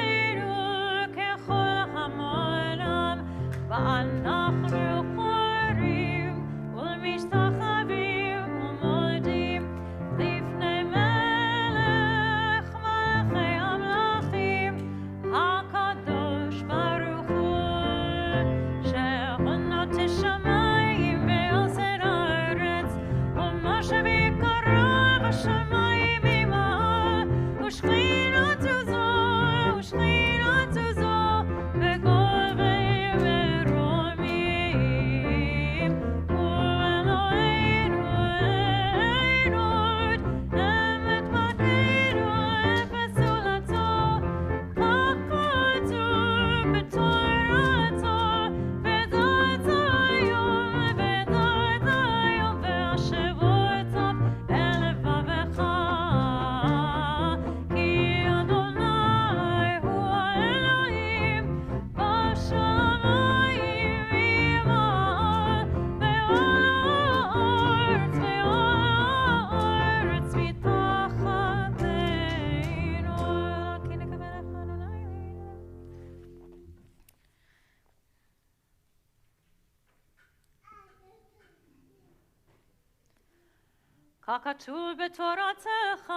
ככתוב בתורתך,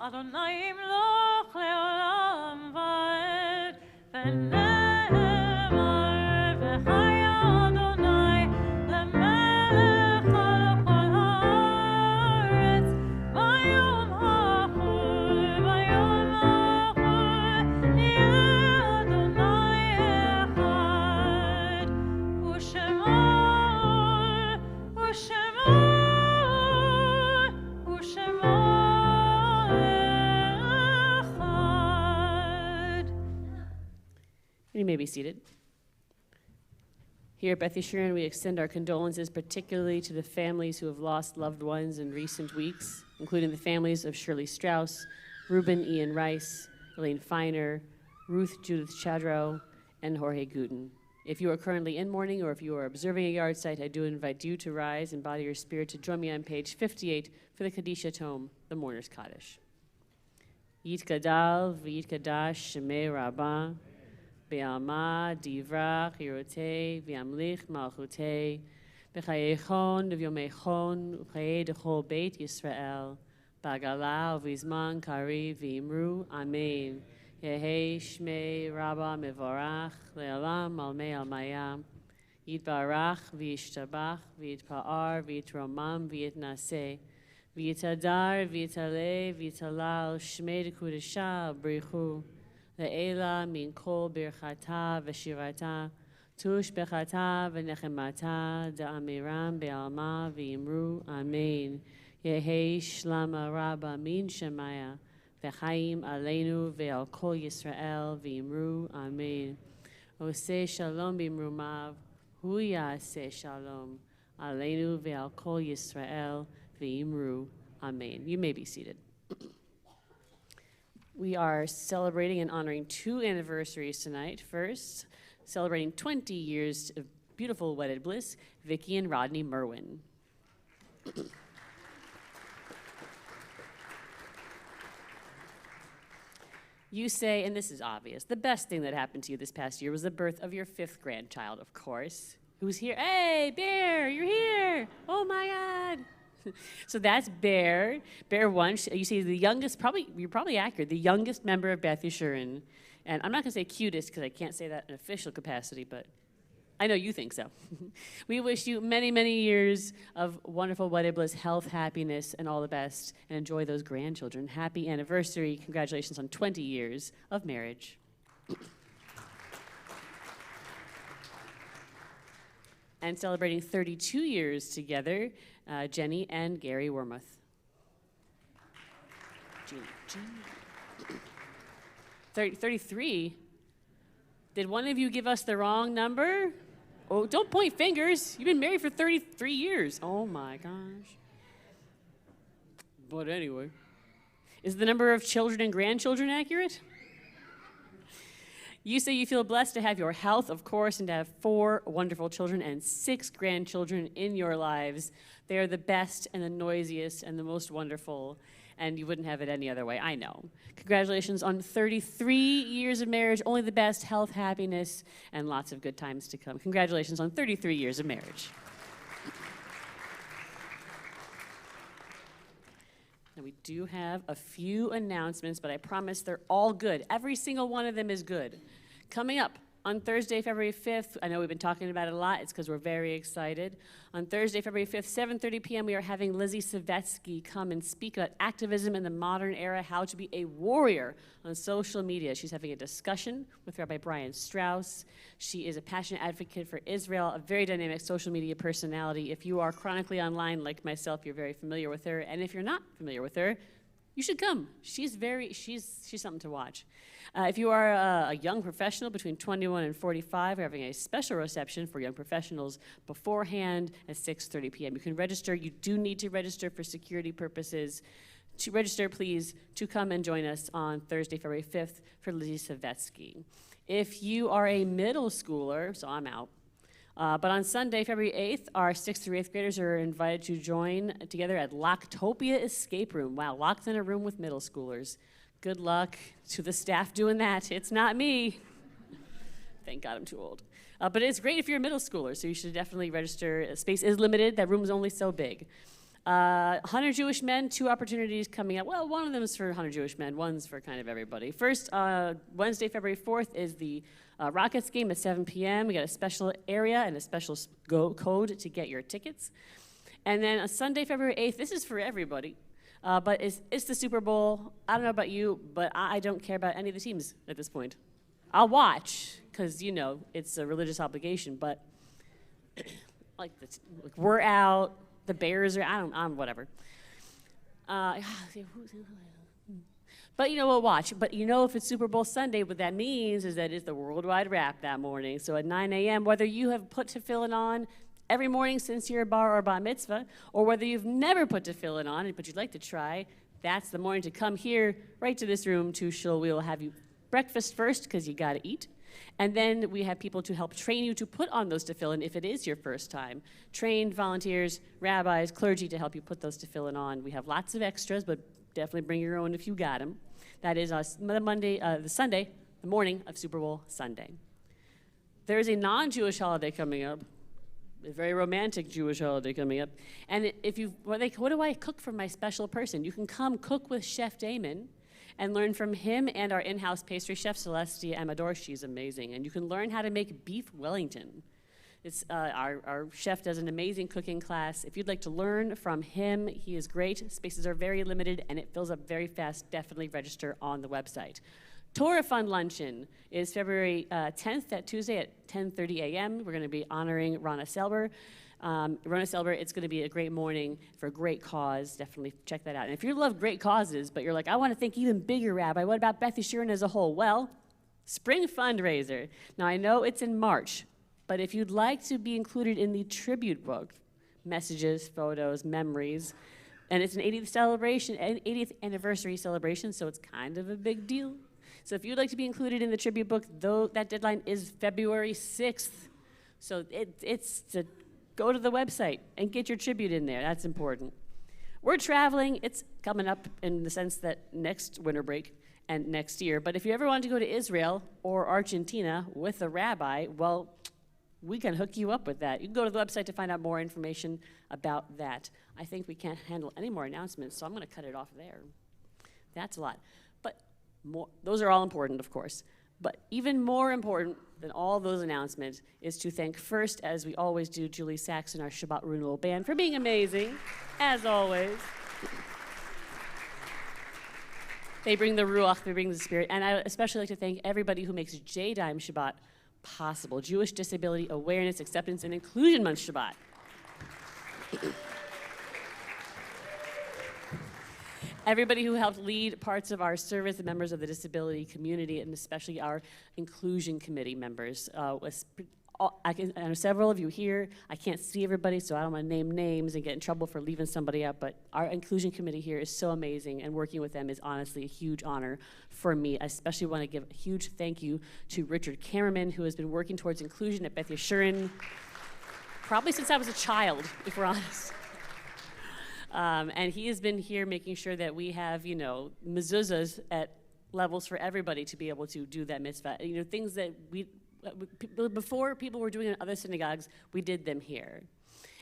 אדוני ימלוך לעולם ועד, ונאמר וחיה אדוני למלך על כל הארץ, ביום ההוא יהיה אדוני אחד, ושמו You may be seated. Here at Beth Yeshurun, we extend our condolences particularly to the families who have lost loved ones in recent weeks, including the families of Shirley Strauss, Reuben Ian Rice, Elaine Feiner, Ruth Judith Chadro, and Jorge Guten. If you are currently in mourning or if you are observing a yard site, I do invite you to rise and body your spirit to join me on page 58 for the Kadisha tome, The Mourner's Kaddish. Yitkadal v'yitkadash shemei rabbah, be'alma divrach yirotei v'yamlich malchutei, b'chayechon v'yomechon u'chayei dechol beit Yisrael, b'agala u'vizman kari v'imru, amen. Yehi shmei rabba mevorach le'alam almei almayam, yitbarach v'yishtabach v'yitpa'ar v'yitromam v'yitnaseh, v'yitadar v'yitaleh v'yitalal shmei dekudesha brichu, le'ela min kol birchata v'shirata, tush bechata v'nechemata da'amiram be'alma v'yimru, amen. Yehi shlama rabba min shemaya, V'chaim aleinu ve'al kol Yisrael v'imru, amen. Oseh shalom b'imrumav, hu ya'aseh shalom aleinu ve'al kol Yisrael v'imru, amen. You may be seated. We are celebrating and honoring 2 anniversaries tonight. First, celebrating 20 years of beautiful wedded bliss, Vicki and Rodney Merwin. You say, and this is obvious, the best thing that happened to you this past year was the birth of your 5th grandchild, of course. Who's here? Hey, Bear, you're here. Oh my God. So that's Bear. Bear 1, you see the youngest, you're probably accurate, the youngest member of Beth Yeshurun. And I'm not gonna say cutest because I can't say that in official capacity, but I know you think so. We wish you many, many years of wonderful wedded bliss, health, happiness, and all the best, and enjoy those grandchildren. Happy anniversary. Congratulations on 20 years of marriage. And celebrating 32 years together, Jenny and Gary Wormuth. Jenny. 33? Did one of you give us the wrong number? Oh, don't point fingers. You've been married for 33 years. Oh my gosh. But anyway, is the number of children and grandchildren accurate? You say you feel blessed to have your health, of course, and to have 4 wonderful children and 6 grandchildren in your lives. They are the best and the noisiest and the most wonderful, and you wouldn't have it any other way, I know. Congratulations on 33 years of marriage, only the best health, happiness, and lots of good times to come. Congratulations on 33 years of marriage. Now we do have a few announcements, but I promise they're all good. Every single one of them is good. Coming up on Thursday, February 5th, I know we've been talking about it a lot, it's because we're very excited. On Thursday, February 5th, 7:30 p.m., we are having Lizzie Savetsky come and speak about activism in the modern era, how to be a warrior on social media. She's having a discussion with Rabbi Brian Strauss. She is a passionate advocate for Israel, a very dynamic social media personality. If you are chronically online like myself, you're very familiar with her, and if you're not familiar with her, you should come. She's something to watch. If you are a young professional between 21 and 45, we're having a special reception for young professionals beforehand at 6:30 p.m. You can register. You do need to register for security purposes. To register, please, to come and join us on Thursday, February 5th for Lizzie Savetsky. If you are a middle schooler, so I'm out, but on Sunday, February 8th, our 6th through 8th graders are invited to join together at Locktopia Escape Room. Wow, locked in a room with middle schoolers. Good luck to the staff doing that. It's not me. Thank God I'm too old. But it's great if you're a middle schooler, so you should definitely register. Space is limited. That room is only so big. 100 Jewish men, 2 opportunities coming up. Well, one of them is for 100 Jewish men, one's for kind of everybody. First, Wednesday, February 4th is the Rockets game at 7 p.m. We got a special area and a special code to get your tickets. And then on Sunday, February 8th, this is for everybody, but it's the Super Bowl. I don't know about you, but I don't care about any of the teams at this point. I'll watch, because, it's a religious obligation, but like we're out. The Bears are, I don't whatever. But we'll watch. But if it's Super Bowl Sunday, what that means is that it's the worldwide wrap that morning. So at 9 a.m., whether you have put tefillin on every morning since you're a bar or bar mitzvah, or whether you've never put tefillin on, but you'd like to try, that's the morning to come here, right to this room, to shul. We will have you breakfast first, because you got to eat. And then we have people to help train you to put on those tefillin if it is your first time. Trained volunteers, rabbis, clergy to help you put those tefillin on. We have lots of extras, but definitely bring your own if you got them. That is the Sunday, the morning of Super Bowl Sunday. There is a non-Jewish holiday coming up, a very romantic Jewish holiday coming up. And what do I cook for my special person? You can come cook with Chef Damon and learn from him and our in-house pastry chef, Celestia Amador. She's amazing. And you can learn how to make beef Wellington. It's our chef does an amazing cooking class. If you'd like to learn from him, he is great. Spaces are very limited, and it fills up very fast. Definitely register on the website. Torah Fund Luncheon is February 10th, that Tuesday at 10:30 a.m. We're going to be honoring Rana Selber. It's going to be a great morning for a great cause. Definitely check that out. And if you love great causes, but you're like, I want to think even bigger, Rabbi, what about Beth Yeshurun as a whole? Well, spring fundraiser. Now, I know it's in March, but if you'd like to be included in the tribute book, messages, photos, memories, and it's an 80th anniversary celebration, so it's kind of a big deal. So if you'd like to be included in the tribute book, though that deadline is February 6th. So it's to go to the website and get your tribute in there. That's important. We're traveling. It's coming up in the sense that next winter break and next year. But if you ever want to go to Israel or Argentina with a rabbi, well, we can hook you up with that. You can go to the website to find out more information about that. I think we can't handle any more announcements, so I'm going to cut it off there. That's a lot. But those are all important, of course. But even more important than all those announcements is to thank first, as we always do, Julie Saxon, our Shabbat Renewal Band, for being amazing, as always. They bring the Ruach, they bring the Spirit. And I especially like to thank everybody who makes J-Dime Shabbat possible. Jewish Disability Awareness, Acceptance, and Inclusion Month Shabbat. Everybody who helped lead parts of our service, the members of the disability community, and especially our inclusion committee members. I know several of you here. I can't see everybody, so I don't want to name names and get in trouble for leaving somebody out, but our inclusion committee here is so amazing, and working with them is honestly a huge honor for me. I especially want to give a huge thank you to Richard Kammerman, who has been working towards inclusion at Beth Yeshurun probably since I was a child, if we're honest. And he has been here making sure that we have, mezuzahs at levels for everybody to be able to do that mitzvah. Things that before people were doing in other synagogues, we did them here.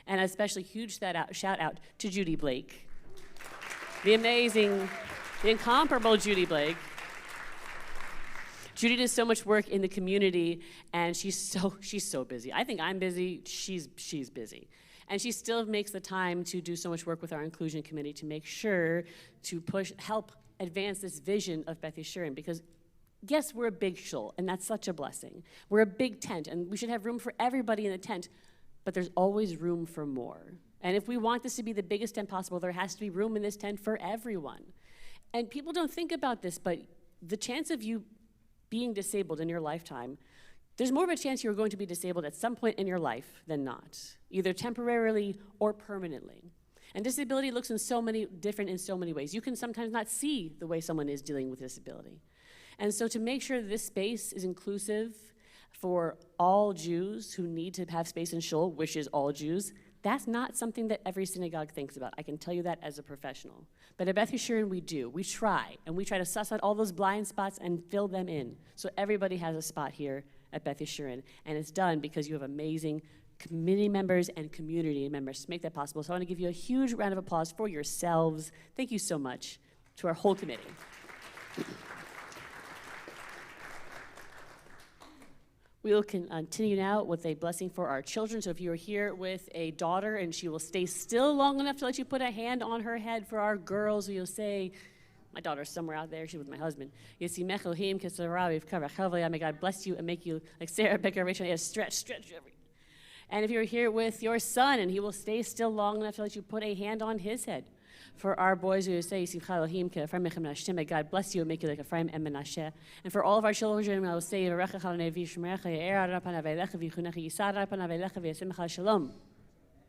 And especially huge shout out to Judy Blake, the amazing, the incomparable Judy Blake. Judy does so much work in the community, and she's so busy. I think I'm busy, she's busy. And she still makes the time to do so much work with our inclusion committee to make sure to help advance this vision of Beth Yeshurun. Because yes, we're a big shul, and that's such a blessing. We're a big tent, and we should have room for everybody in the tent, but there's always room for more. And if we want this to be the biggest tent possible, there has to be room in this tent for everyone. And people don't think about this, but the chance of you being disabled in your lifetime, there's more of a chance you're going to be disabled at some point in your life than not, either temporarily or permanently. And disability looks in so many ways. You can sometimes not see the way someone is dealing with disability. And so to make sure that this space is inclusive for all Jews who need to have space in shul, which is all Jews, that's not something that every synagogue thinks about. I can tell you that as a professional. But at Beth Yeshurun, we do. We try, and we try to suss out all those blind spots and fill them in. So everybody has a spot here at Beth Yeshurun, and it's done because you have amazing committee members and community members to make that possible. So I want to give you a huge round of applause for yourselves. Thank you so much to our whole committee. We'll continue now with a blessing for our children. So if you are here with a daughter and she will stay still long enough to let you put a hand on her head, for our girls, you'll say, my daughter's somewhere out there, she's with my husband. May God bless you and make you like Sarah, Becca, Rachel, stretch. And if you're here with your son and he will stay still long enough to let you put a hand on his head. For our boys who say, may God bless you and make you like Ephraim and Menashe. And for all of our children, I will say,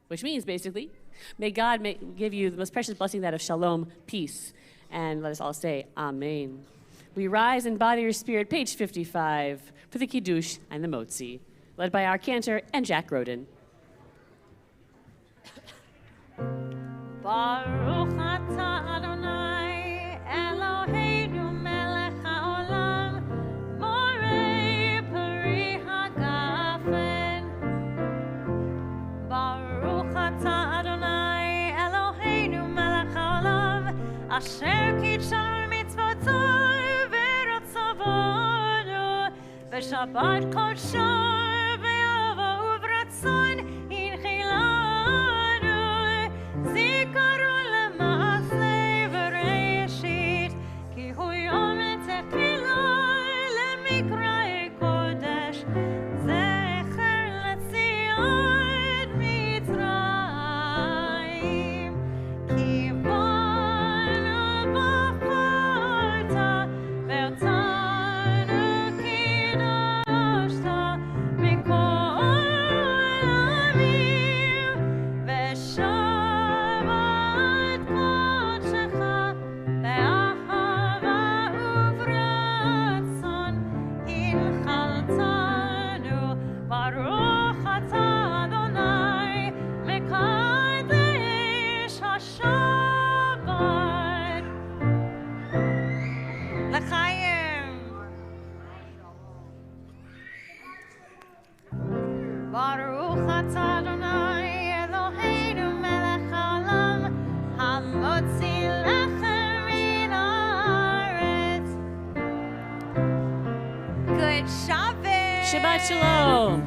which means basically, may God give you the most precious blessing, that of shalom, peace. And let us all say, Amen. We rise in body or spirit, page 55, for the Kiddush and the Motzi, led by our cantor and Jack Roden. Baruch atah Adonai Eloheinu melech haolam borei peri hagafen. Baruch atah Adonai Eloheinu melech haolam asher kitshanu mitzvotav v'ratzavonu v'shabbat kodsho v'yavo uvratzon inchilanu zikaru lema'aseh v'reishit ki hu yom techilah lemikra'e kodesh zecher letzion mitzrayim ki banu b'charta ve'otanu kiddushta mikol amim v'shabbat kodshecha be'ahava uvratzon hinchaltanu baruch atah Adonai mekadesh hashabbat l'chaim. Baruch atah Adonai Eloheinu melech haolam hamotzi lechem min haaretz. Good Shabbat. Shabbat Shalom.